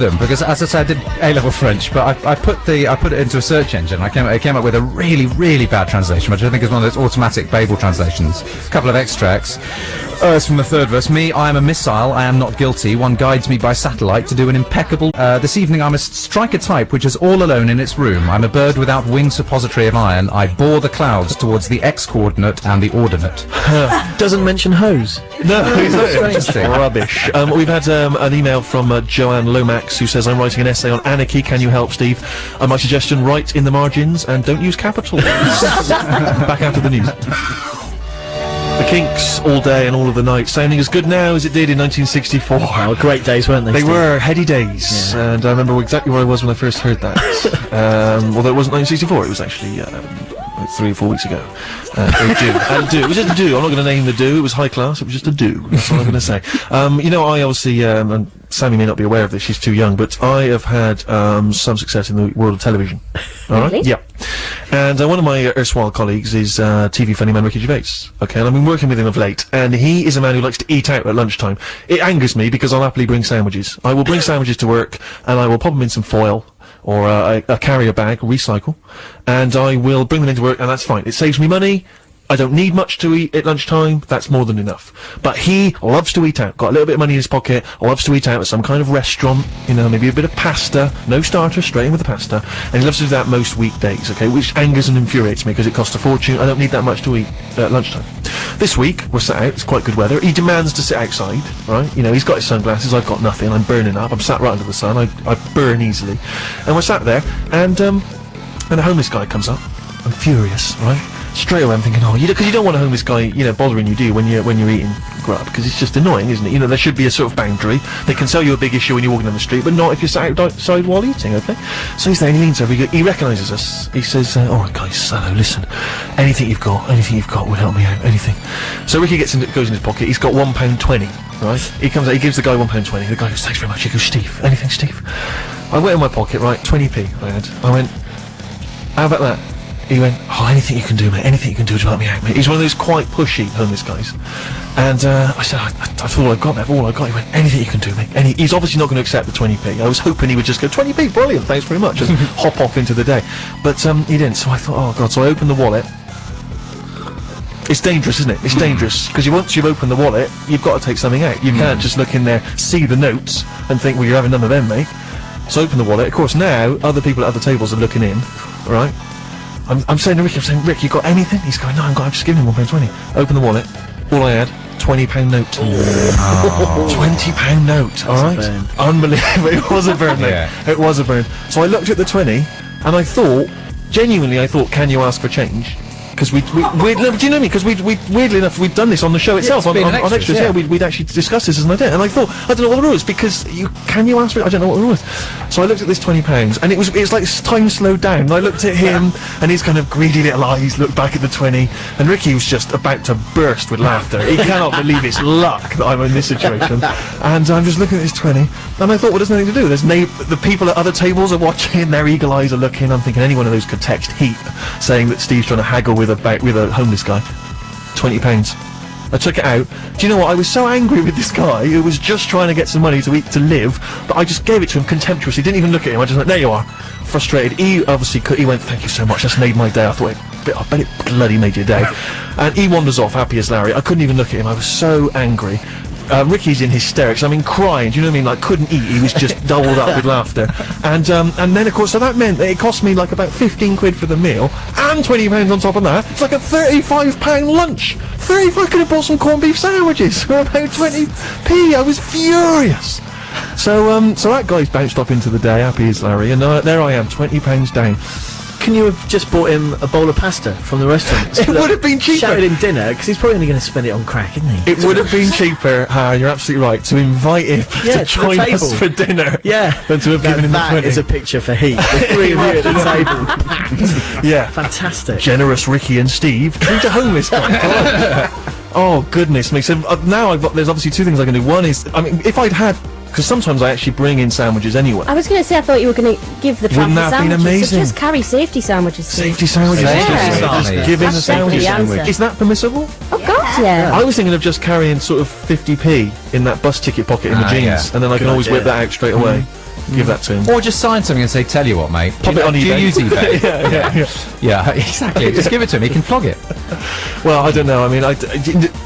them, because as I said, I did A-level French, but I put it into a search engine. It came up with a really, really bad translation, which I think is one of those automatic Babel translations. A couple of extracts. It's from the third verse. Me, I am a missile, I am not guilty. One guides me by satellite to do an impeccable... this evening I must strike a type which is all alone in its room. I'm a bird without wing suppository of iron. I bore the clouds towards the x-coordinate and the ordinate. Doesn't mention hose. No, Interesting. Rubbish. We've had an email from Joanne Lomax, who says, I'm writing an essay on anarchy. Can you help, Steve? My suggestion, write in the margins and don't use capitals. Back after the news. The Kinks, all day and all of the night, sounding as good now as it did in 1964. Oh, great days, weren't they? They Steve? were heady days, and I remember exactly where I was when I first heard that. Although it wasn't 1964, it was actually like 3 or 4 weeks ago. A do. It was just a do. I'm not going to name the do. It was high class. It was just a do. That's all I'm going to say. You know, I obviously, and Sammy may not be aware of this, she's too young, but I have had some success in the world of television. All right? Really? Yeah. And one of my erstwhile colleagues is TV funny man Ricky Gervais. Okay, and I've been working with him of late, and he is a man who likes to eat out at lunchtime. It angers me because I'll happily bring sandwiches. I will bring sandwiches to work, and I will pop them in some foil, or a carrier bag, recycle, and I will bring them into work, and that's fine. It saves me money. I don't need much to eat at lunchtime. That's more than enough. But he loves to eat out. Got a little bit of money in his pocket. Loves to eat out at some kind of restaurant. You know, maybe a bit of pasta. No starter, straight in with the pasta. And he loves to do that most weekdays, okay? Which angers and infuriates me because it costs a fortune. I don't need that much to eat at lunchtime. This week, we're sat out. It's quite good weather. He demands to sit outside, right? You know, he's got his sunglasses. I've got nothing. I'm burning up. I'm sat right under the sun. I burn easily. And we're sat there, and a homeless guy comes up. I'm furious, right? Straight away I'm thinking, oh, because you don't want a homeless guy, you know, bothering you, do you, when you're eating grub, because it's just annoying, isn't it? You know, there should be a sort of boundary. They can sell you a big issue when you're walking down the street, but not if you're sat outside while eating, okay? So he's there, and he leans over, he recognises us. He says, alright guys, hello, listen, anything you've got will help me out, anything. So Ricky goes in his pocket, he's got £1.20, right? He comes out, he gives the guy £1.20, the guy goes, thanks very much. He goes, Steve, anything, Steve? I went in my pocket, right, 20p I had. I went, how about that? He went, oh, anything you can do, mate, anything you can do to help me out, mate. He's one of those quite pushy homeless guys. And I said, that's all I've got, mate, all I've got. He went, anything you can do, mate. He's obviously not going to accept the 20p. I was hoping he would just go, 20p, brilliant, thanks very much, and hop off into the day. But he didn't, so I thought, oh God, so I opened the wallet. It's dangerous, isn't it? It's dangerous, because once you've opened the wallet, you've got to take something out. You can't just look in there, see the notes, and think, well, you're having none of them, mate. So I open the wallet. Of course, now, other people at other tables are looking in, right? I'm saying to Rick, Rick, you got anything? He's going, no, I've just given him £1.20. Open the wallet. All I had, £20 note. Oh. £20 note, alright? Unbelievable. It was a burn, mate. Yeah. It was a burn. So I looked at the 20, and I thought, genuinely, can you ask for change? Because do you know what I mean? Because weirdly enough, we'd done this on the show itself, on extras, yeah. We'd actually discussed this as an idea, and I thought, I don't know what the rule is, because can you ask for it? I don't know what the rule is. So I looked at this £20, and it was like time slowed down, and I looked at him, and his kind of greedy little eyes looked back at the 20, and Ricky was just about to burst with laughter. He cannot believe it's luck that I'm in this situation, and I'm just looking at this 20, and I thought, well, there's nothing to do. There's the people at other tables are watching, their eagle eyes are looking. I'm thinking any one of those could text Heap, saying that Steve's trying to haggle with a homeless guy. £20. I took it out. Do you know what? I was so angry with this guy who was just trying to get some money to eat, to live, that I just gave it to him contemptuously. Didn't even look at him. I just went, there you are. Frustrated. He obviously he went, thank you so much. That's made my day. I thought, I bet it bloody made your day. And he wanders off, happy as Larry. I couldn't even look at him. I was so angry. Ricky's in hysterics. I mean, crying. Do you know what I mean? Like, couldn't eat. He was just doubled up with laughter. And then, of course, so that meant that it cost me like about 15 quid for the meal, and £20 on top of that. It's like a £35 lunch. I could have bought some corned beef sandwiches for about 20p. I was furious. So that guy's bounced off into the day, happy as Larry, and there I am, £20 down. Can you have just bought him a bowl of pasta from the restaurant? It would have been cheaper. Shouted him dinner, because he's probably only going to spend it on crack, isn't he? It would have been cheaper, you're absolutely right, to invite him to join us for dinner. Yeah. Than to have given him the 20. That is a picture for Heat. The three of you at the table. Yeah. Fantastic. Generous Ricky and Steve treat a homeless guy. Oh, goodness me. So now there's obviously two things I can do. One is, I mean, if I'd had... Because sometimes I actually bring in sandwiches anyway. I was going to say, I thought you were going to give the Wouldn't that have been amazing? So just carry safety sandwiches. Safety sandwiches? Yeah. Just give in a sandwich. Is that permissible? Oh, God, yeah. I was thinking of just carrying sort of 50p in that bus ticket pocket in the jeans, and then I can always whip that out straight away. give that to him. Or just sign something and say, tell you what, mate. Pop it on Do you eBay. use eBay? yeah. Yeah, exactly. Just give it to him. He can flog it. Well, I don't know. I mean,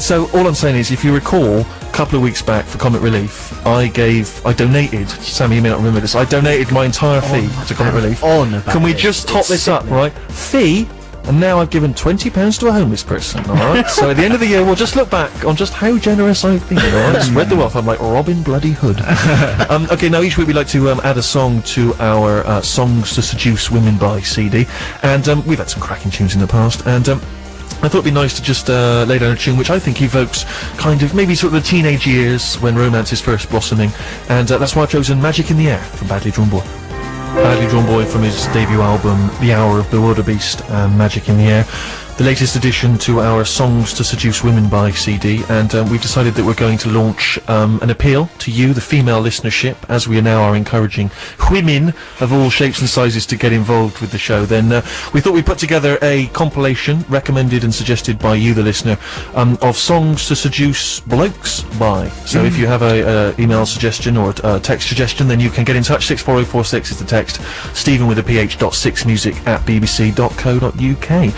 so all I'm saying is, if you recall, a couple of weeks back for Comic Relief, I donated. Sammy, you may not remember this. I donated my entire fee to Comic Relief. Can we just top this up, right? Fee. And now I've given £20 to a homeless person, alright? So at the end of the year, we'll just look back on just how generous I've been, alright? Spread the wealth. I'm like Robin Bloody Hood. Okay, now each week we like to add a song to our Songs to Seduce Women by CD. And we've had some cracking tunes in the past. And I thought it'd be nice to just lay down a tune which I think evokes kind of maybe sort of the teenage years when romance is first blossoming. And that's why I've chosen Magic in the Air from Badly Drawn Boy. Badly Drawn Boy from his debut album, The Hour of the Wildebeest and Magic in the Air. The latest addition to our Songs to Seduce Women by CD, and we've decided that we're going to launch an appeal to you, the female listenership, as we now are encouraging women of all shapes and sizes to get involved with the show. Then we thought we'd put together a compilation, recommended and suggested by you, the listener, of songs to seduce blokes by. So if you have a email suggestion or a text suggestion, then you can get in touch. 64046 is the text. Stephen with a ph.6music@bbc.co.uk.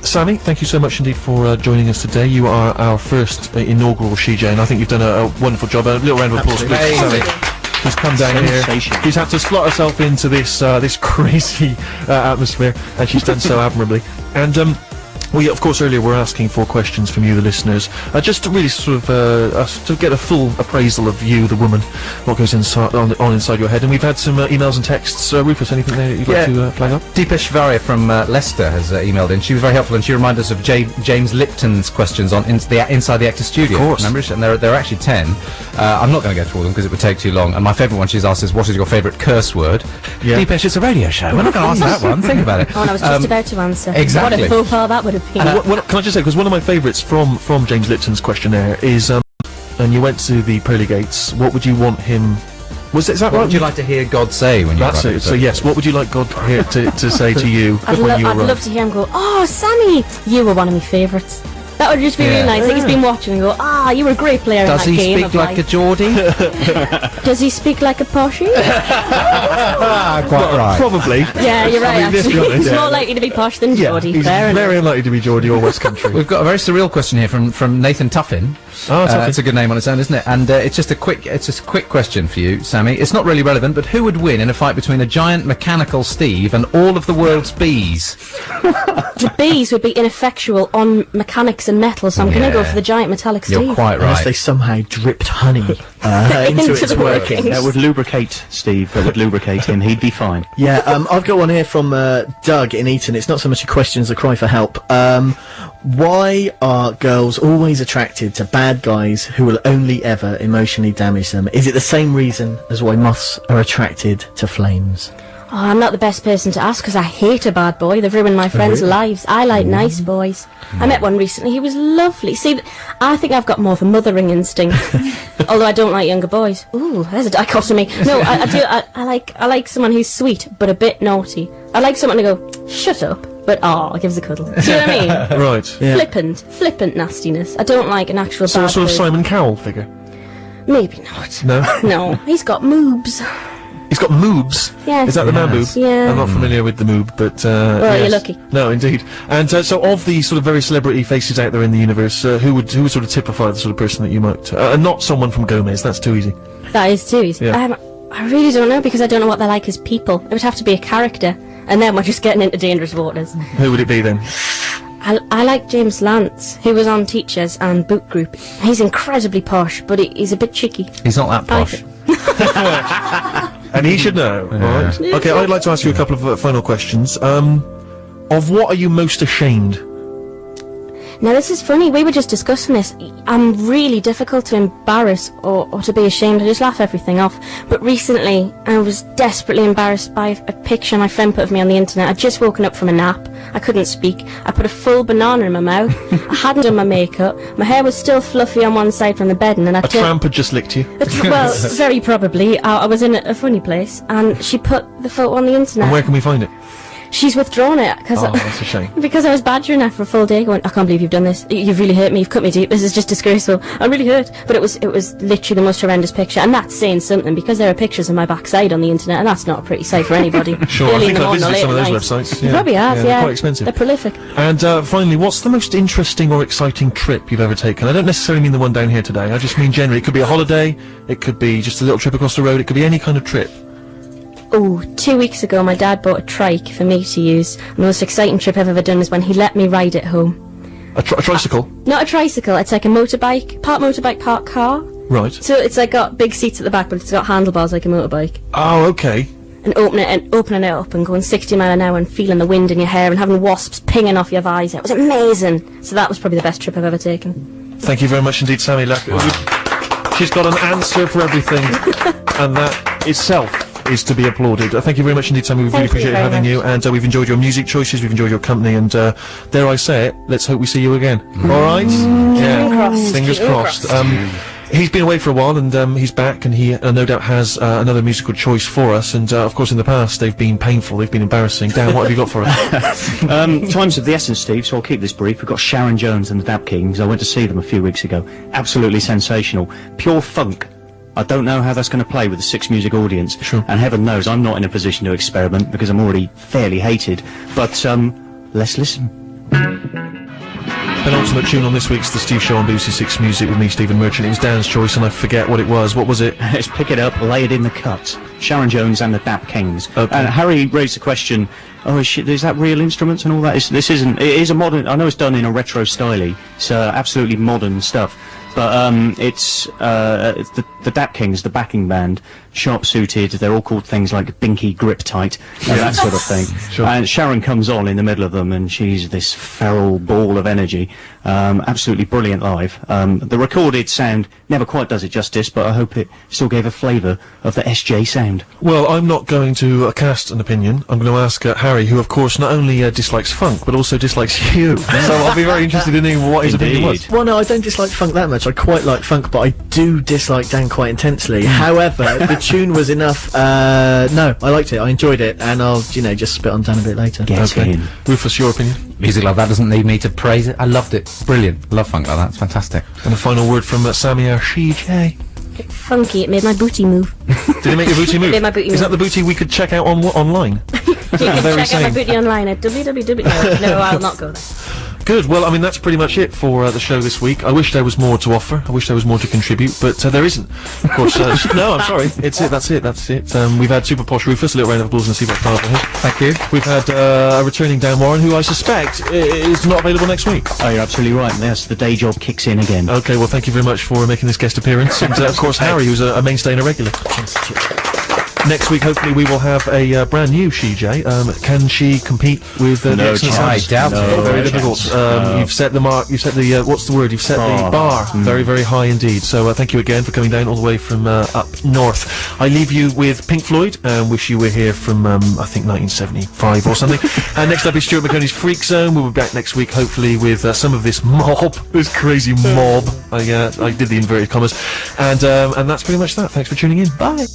Sammy, thank you so much indeed for joining us today. You are our first inaugural She-J, and I think you've done a wonderful job. A little round of applause, please, for Sammy. She's come down here. She's had to slot herself into this this crazy atmosphere, and she's done so admirably. And we, of course, earlier were asking for questions from you, the listeners, just to really sort of to get a full appraisal of you, the woman, what goes inside on inside your head. And we've had some emails and texts. Rufus, anything there that you'd like to flag up? Deepa Shivaria from Leicester has emailed in. She was very helpful, and she reminded us of James Lipton's questions on Inside the Actor Studio. Of course. Remember? And there are actually 10. I'm not going to go through all of them because it would take too long. And my favourite one she's asked is, what is your favourite curse word? Yeah. Deepesh, it's a radio show. We're not going to ask that one. Think about it. Oh, and I was just about to answer. Exactly. What a faux pas that would have been. Can I just say, because one of my favourites from James Lipton's questionnaire is, and you went to the pearly gates, what would you want him... Is that What right? would you like to hear God say when you're That's it. So yes, what would you like God here to say to you I'd when you love arrive? to hear him go, oh, Sammy, you were one of my favourites. That would just be really nice. Like he's been watching and go, you were a great player in that Does he game speak of like a life. Geordie? Does he speak like a poshie? Quite right. Probably. Yeah, you're right, let's be actually. honest. He's more likely to be posh than Geordie. He's Fair enough. very unlikely to be Geordie or West Country. We've got a very surreal question here from Nathan Tuffin. Oh, Tuffin. That's a good name on its own, isn't it? And it's just a quick question for you, Sammy. It's not really relevant, but who would win in a fight between a giant mechanical Steve and all of the world's bees? The bees would be ineffectual on mechanics and metal, so I'm going to go for the giant metallic Steve. You're quite Unless they right. somehow dripped honey into its the working. workings. That would lubricate Steve. That would lubricate him. He'd be fine. Yeah, I've got one here from Doug in Eton. It's not so much a question as a cry for help. Why are girls always attracted to bad guys who will only ever emotionally damage them? Is it the same reason as why moths are attracted to flames? Oh, I'm not the best person to ask because I hate a bad boy. They've ruined my friends' lives. I like nice boys. I met one recently. He was lovely. See, I think I've got more of a mothering instinct. Although I don't like younger boys. Ooh, there's a dichotomy. No, I do. I like someone who's sweet but a bit naughty. I like someone to go, shut up, but gives a cuddle. Do you know what I mean? Right. Yeah. Flippant nastiness. I don't like an actual So bad sort of person. Simon Cowell figure. Maybe not. No. No, he's got moobs. He's got moobs. Yes. Is that the man boob? Yeah. I'm not familiar with the moob, but Well, you're yes. lucky. No, indeed. And so, of the sort of very celebrity faces out there in the universe, who would sort of typify the sort of person that you might? Not someone from Gomez. That's too easy. That is too easy. Yeah. I really don't know because I don't know what they're like as people. It would have to be a character, and then we're just getting into dangerous waters. Who would it be then? I like James Lance, who was on Teachers and Boot Group. He's incredibly posh, but he's a bit cheeky. He's not that I posh. And he should know. Right. Okay, I'd like to ask you a couple of final questions. Of what are you most ashamed? Now this is funny, we were just discussing this. I'm really difficult to embarrass or to be ashamed. I just laugh everything off. But recently I was desperately embarrassed by a picture my friend put of me on the internet. I'd just woken up from a nap. I couldn't speak. I put a full banana in my mouth. I hadn't done my makeup. My hair was still fluffy on one side from the bedding, and I A tramp had just licked you. Well, very probably. I was in a funny place, and she put the photo on the internet. And where can we find it? She's withdrawn it because Oh, that's a shame. because I was badgering her for a full day, going, I can't believe you've done this. You've really hurt me. You've cut me deep. This is just disgraceful. I'm really hurt. But it was literally the most horrendous picture, and that's saying something because there are pictures of my backside on the internet, and that's not a pretty sight for anybody. Sure, I Early in think the I've morning or visited some of late those at night. websites. You probably have, yeah. They're quite expensive. They're prolific. And finally, what's the most interesting or exciting trip you've ever taken? I don't necessarily mean the one down here today. I just mean generally. It could be a holiday. It could be just a little trip across the road. It could be any kind of trip. Oh, 2 weeks ago my dad bought a trike for me to use. The most exciting trip I've ever done is when he let me ride it home. A tricycle? Not a tricycle, it's like a motorbike, part car. Right. So it's like got big seats at the back, but it's got handlebars like a motorbike. Oh, okay. And opening it up and going 60 mile an hour and feeling the wind in your hair and having wasps pinging off your visor. It was amazing. So that was probably the best trip I've ever taken. Thank you very much indeed, Sammy. She's got an answer for everything, and that itself is to be applauded. Thank you very much indeed, Sammy. We've really Thank you appreciated very having much. you, and we've enjoyed your music choices, we've enjoyed your company, and dare I say it, let's hope we see you again. All right? Yeah. crossed. Fingers Fingers crossed. He's been away for a while, and he's back, and he no doubt has another musical choice for us. And of course, in the past, they've been painful, they've been embarrassing. Dan, what have you got for us? Time's of the essence, Steve, so I'll keep this brief. We've got Sharon Jones and the Dap Kings. I went to see them a few weeks ago. Absolutely sensational. Pure funk. I don't know how that's going to play with a 6 music audience. Sure. And heaven knows I'm not in a position to experiment because I'm already fairly hated. But, let's listen. Penultimate tune on this week's The Steve Show on BBC 6 Music with me, Stephen Merchant. It was Dan's choice, and I forget what it was. What was it? Let's pick it up, lay it in the cut. Sharon Jones and the Dap Kings. Okay. And Harry raised the question, oh, is that real instruments and all that? This isn't, it is a modern, I know it's done in a retro style. It's absolutely modern stuff. But it's the Dap Kings, the backing band, sharp-suited. They're all called things like Binky Grip Tight and that sort of thing. Sure. And Sharon comes on in the middle of them, and she's this feral ball of energy. Absolutely brilliant live. The recorded sound never quite does it justice, but I hope it still gave a flavour of the SJ sound. Well, I'm not going to cast an opinion. I'm going to ask Harry, who, of course, not only dislikes funk, but also dislikes you. So I'll be very interested in knowing what his opinion was. Indeed. Well, no, I don't dislike funk that much. I quite like funk, but I do dislike Dan quite intensely. However, the tune was enough. No, I liked it. I enjoyed it, and I'll, just spit on Dan a bit later. Get in. Rufus, your opinion? Music like that doesn't need me to praise it. I loved it. Brilliant. Love funk like that. It's fantastic. And a final word from Sammy or CJ. Funky, it made my booty move. Did it make your booty move? Made my booty Is that move. the booty we could check out online? You can Very check out my same. booty online at www. No, I'll not go there. Good. Well, I mean, that's pretty much it for the show this week. I wish there was more to offer. I wish there was more to contribute, but there isn't. Of course, no, I'm sorry. It's it. That's it. That's it. We've had Super Posh Rufus, a little round of applause and see what for him. Thank you. We've had a returning Dan Warren, who I suspect is not available next week. Oh, you're absolutely right. Yes, the day job kicks in again. Okay, well, thank you very much for making this guest appearance. And, of course, Harry, who's a mainstay and a regular. Next week, hopefully, we will have a brand new CJ. Can she compete with the No excellent chance. sound? I doubt No it. Very chance. difficult. No. You've set the mark. You've set the what's the word? You've set the bar very, very high indeed. So thank you again for coming down all the way from up north. I leave you with Pink Floyd and wish you were here from I think 1975 or something. And next up is Stuart McConey's Freak Zone. We'll be back next week, hopefully, with some of this mob, this crazy mob. I did the inverted commas, and that's pretty much that. Thanks for tuning in. Bye.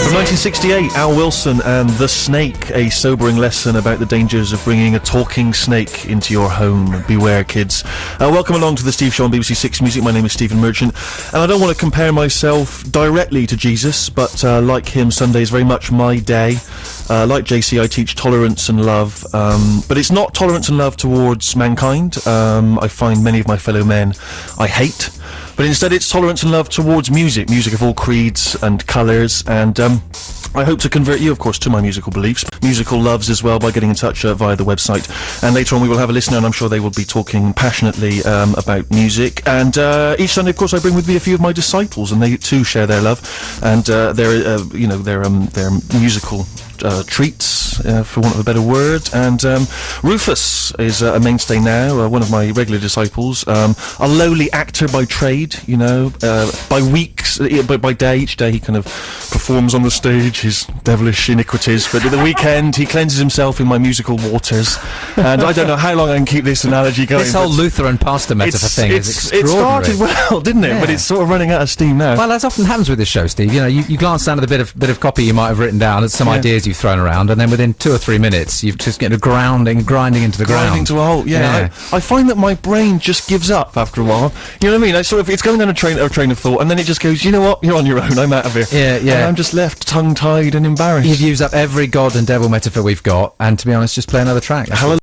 From 1968, Al Wilson and The Snake, a sobering lesson about the dangers of bringing a talking snake into your home. Beware, kids. Welcome along to the Steve Show on BBC 6 Music. My name is Stephen Merchant, and I don't want to compare myself directly to Jesus, but like him, Sunday is very much my day. Like JC, I teach tolerance and love, but it's not tolerance and love towards mankind. I find many of my fellow men I hate. But instead it's tolerance and love towards music of all creeds and colours, and I hope to convert you, of course, to my musical beliefs, musical loves as well, by getting in touch via the website. And later on we will have a listener, and I'm sure they will be talking passionately about music. And each Sunday, of course, I bring with me a few of my disciples, and they too share their love and their musical treats, for want of a better word. And Rufus is a mainstay now, one of my regular disciples, a lowly actor by trade, by weeks, by day, each day he kind of performs on the stage his devilish iniquities, but at the weekend he cleanses himself in my musical waters, and I don't know how long I can keep this analogy going. This whole Lutheran pastor metaphor thing is It extraordinary. started well, didn't it? Yeah. But it's sort of running out of steam now. Well, as often happens with this show, Steve, you know, you glance down at the bit of copy you might have written down, at some Yeah. ideas you've thrown around, and then within 2 or 3 minutes, you've just get a grinding into the ground. Grinding to a halt, yeah. I find that my brain just gives up after a while. You know what I mean? I sort of, it's going down a train of thought, and then it just goes, you know what? You're on your own. I'm out of here. Yeah, yeah. And I'm just left tongue-tied and embarrassed. You've used up every god and devil metaphor we've got, and to be honest, just play another track. That's Hallelujah.